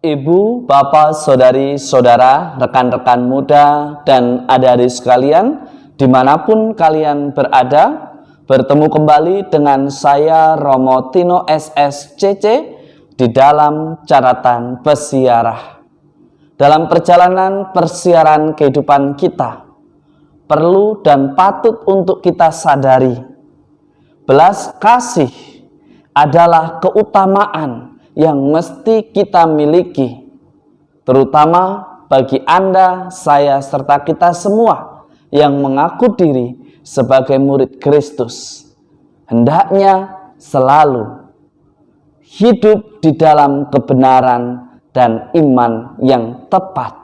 Ibu, bapak, saudari, saudara, rekan-rekan muda, dan adik-adik sekalian, dimanapun kalian berada, bertemu kembali dengan saya Romo Tino SSCC di dalam catatan pesiarah. Dalam perjalanan persiaran kehidupan kita, perlu dan patut untuk kita sadari, belas kasih adalah keutamaan yang mesti kita miliki, terutama bagi Anda, saya, serta kita semua yang mengaku diri sebagai murid Kristus. Hendaknya selalu hidup di dalam kebenaran dan iman yang tepat,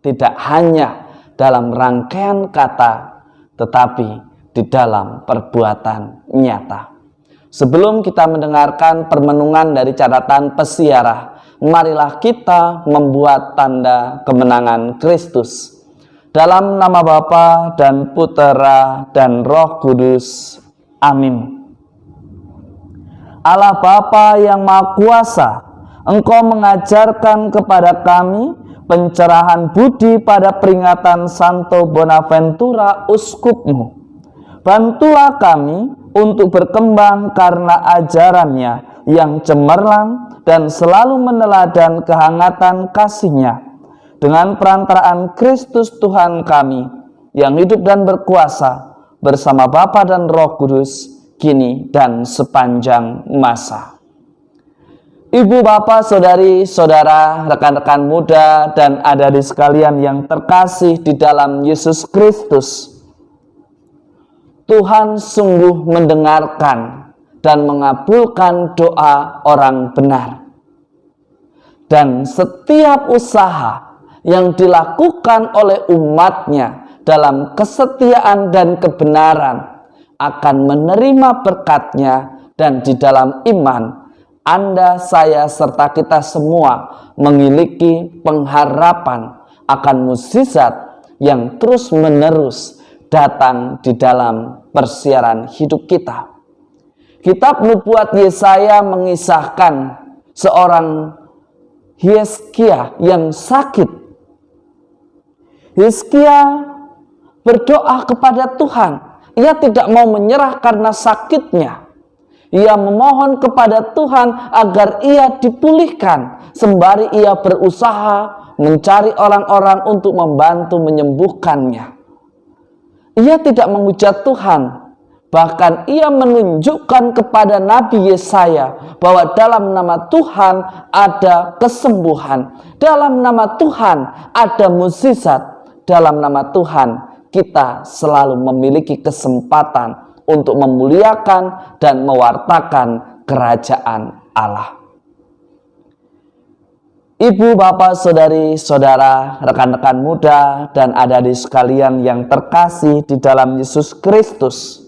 tidak hanya dalam rangkaian kata, tetapi di dalam perbuatan nyata. Sebelum kita mendengarkan permenungan dari catatan pesiarah, marilah kita membuat tanda kemenangan Kristus. Dalam nama Bapa dan Putera dan Roh Kudus. Amin. Allah Bapa yang Maha Kuasa, Engkau mengajarkan kepada kami pencerahan budi pada peringatan Santo Bonaventura Uskupmu. Bantulah kami untuk berkembang karena ajarannya yang cemerlang dan selalu meneladan kehangatan kasih-Nya. Dengan perantaraan Kristus Tuhan kami, yang hidup dan berkuasa bersama Bapa dan Roh Kudus, kini dan sepanjang masa. Ibu, bapak, saudari, saudara, rekan-rekan muda, dan adik-adik sekalian yang terkasih di dalam Yesus Kristus, Tuhan sungguh mendengarkan dan mengabulkan doa orang benar. Dan setiap usaha yang dilakukan oleh umat-Nya dalam kesetiaan dan kebenaran akan menerima berkat-Nya, dan di dalam iman Anda, saya, serta kita semua memiliki pengharapan akan mukjizat yang terus-menerus datang di dalam persiaran hidup kita. Kitab Nubuat Yesaya mengisahkan seorang Hizkia yang sakit. Hizkia berdoa kepada Tuhan. Ia tidak mau menyerah karena sakitnya. Ia memohon kepada Tuhan agar ia dipulihkan, sembari ia berusaha mencari orang-orang untuk membantu menyembuhkannya. Ia tidak menghujat Tuhan, bahkan ia menunjukkan kepada Nabi Yesaya bahwa dalam nama Tuhan ada kesembuhan, dalam nama Tuhan ada mukjizat, dalam nama Tuhan kita selalu memiliki kesempatan untuk memuliakan dan mewartakan kerajaan Allah. Ibu, bapak, saudari, saudara, rekan-rekan muda, dan adik-adik sekalian yang terkasih di dalam Yesus Kristus,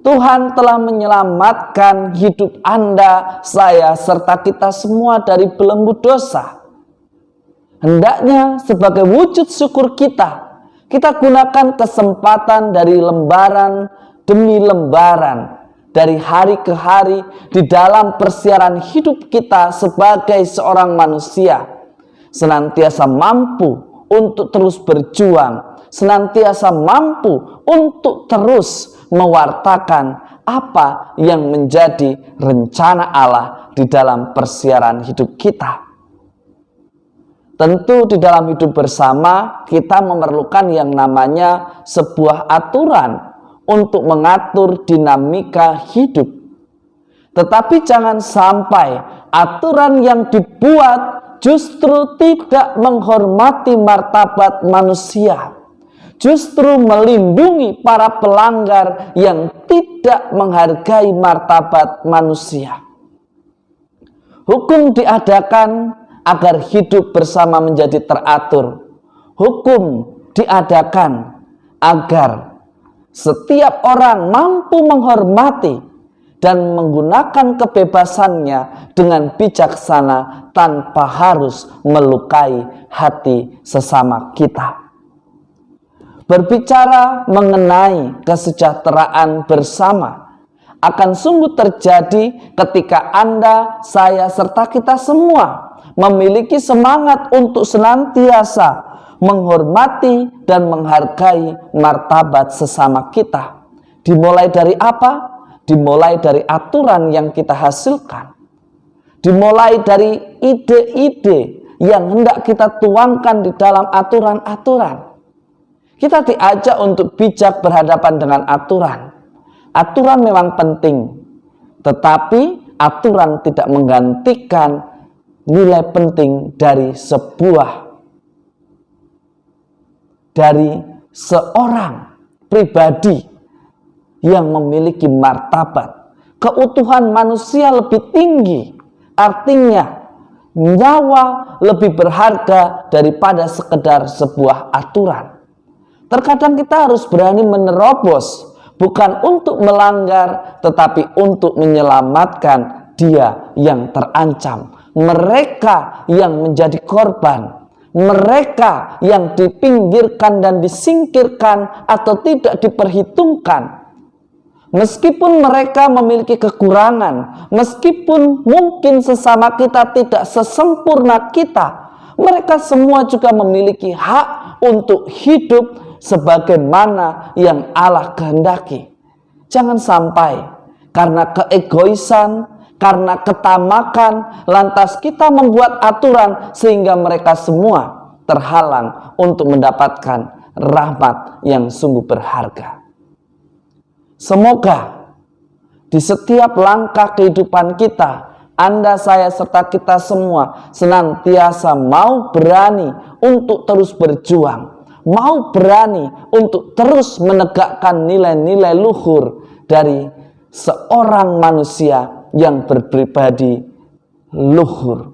Tuhan telah menyelamatkan hidup Anda, saya, serta kita semua dari belenggu dosa. Hendaknya sebagai wujud syukur kita gunakan kesempatan dari lembaran demi lembaran, dari hari ke hari di dalam persiaran hidup kita sebagai seorang manusia, senantiasa mampu untuk terus berjuang, senantiasa mampu untuk terus mewartakan apa yang menjadi rencana Allah di dalam persiaran hidup kita. Tentu di dalam hidup bersama kita memerlukan yang namanya sebuah aturan untuk mengatur dinamika hidup. Tetapi jangan sampai aturan yang dibuat justru tidak menghormati martabat manusia, justru melindungi para pelanggar yang tidak menghargai martabat manusia. Hukum diadakan agar hidup bersama menjadi teratur. Hukum diadakan agar setiap orang mampu menghormati dan menggunakan kebebasannya dengan bijaksana tanpa harus melukai hati sesama kita. Berbicara mengenai kesejahteraan bersama akan sungguh terjadi ketika Anda, saya, serta kita semua memiliki semangat untuk senantiasa menghormati dan menghargai martabat sesama kita. Dimulai dari apa? Dimulai dari aturan yang kita hasilkan. Dimulai dari ide-ide yang hendak kita tuangkan di dalam aturan-aturan. Kita diajak untuk bijak berhadapan dengan aturan. Aturan memang penting, tetapi aturan tidak menggantikan nilai penting dari seorang pribadi yang memiliki martabat. Keutuhan manusia lebih tinggi, artinya nyawa lebih berharga daripada sekedar sebuah aturan. Terkadang kita harus berani menerobos, bukan untuk melanggar, tetapi untuk menyelamatkan dia yang terancam, mereka yang menjadi korban, mereka yang dipinggirkan dan disingkirkan atau tidak diperhitungkan. Meskipun mereka memiliki kekurangan, meskipun mungkin sesama kita tidak sesempurna kita, mereka semua juga memiliki hak untuk hidup sebagaimana yang Allah kehendaki. Jangan sampai karena keegoisan, karena ketamakan, lantas kita membuat aturan sehingga mereka semua terhalang untuk mendapatkan rahmat yang sungguh berharga. Semoga di setiap langkah kehidupan kita, Anda, saya, serta kita semua senantiasa mau berani untuk terus berjuang, mau berani untuk terus menegakkan nilai-nilai luhur dari seorang manusia yang berpribadi luhur.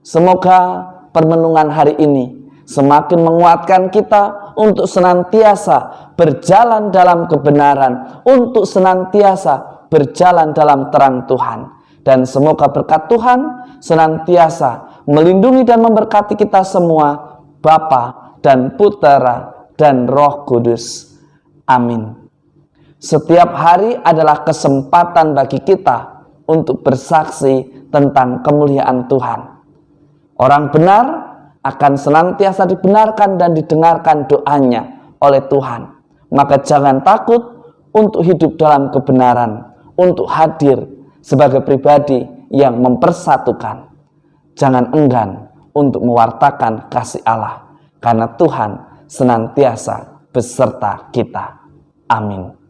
Semoga permenungan hari ini semakin menguatkan kita untuk senantiasa berjalan dalam kebenaran, untuk senantiasa berjalan dalam terang Tuhan. Dan semoga berkat Tuhan senantiasa melindungi dan memberkati kita semua, Bapa dan Putera dan Roh Kudus. Amin. Setiap hari adalah kesempatan bagi kita untuk bersaksi tentang kemuliaan Tuhan. Orang benar akan senantiasa dibenarkan dan didengarkan doanya oleh Tuhan. Maka jangan takut untuk hidup dalam kebenaran, untuk hadir sebagai pribadi yang mempersatukan. Jangan enggan untuk mewartakan kasih Allah, karena Tuhan senantiasa beserta kita. Amin.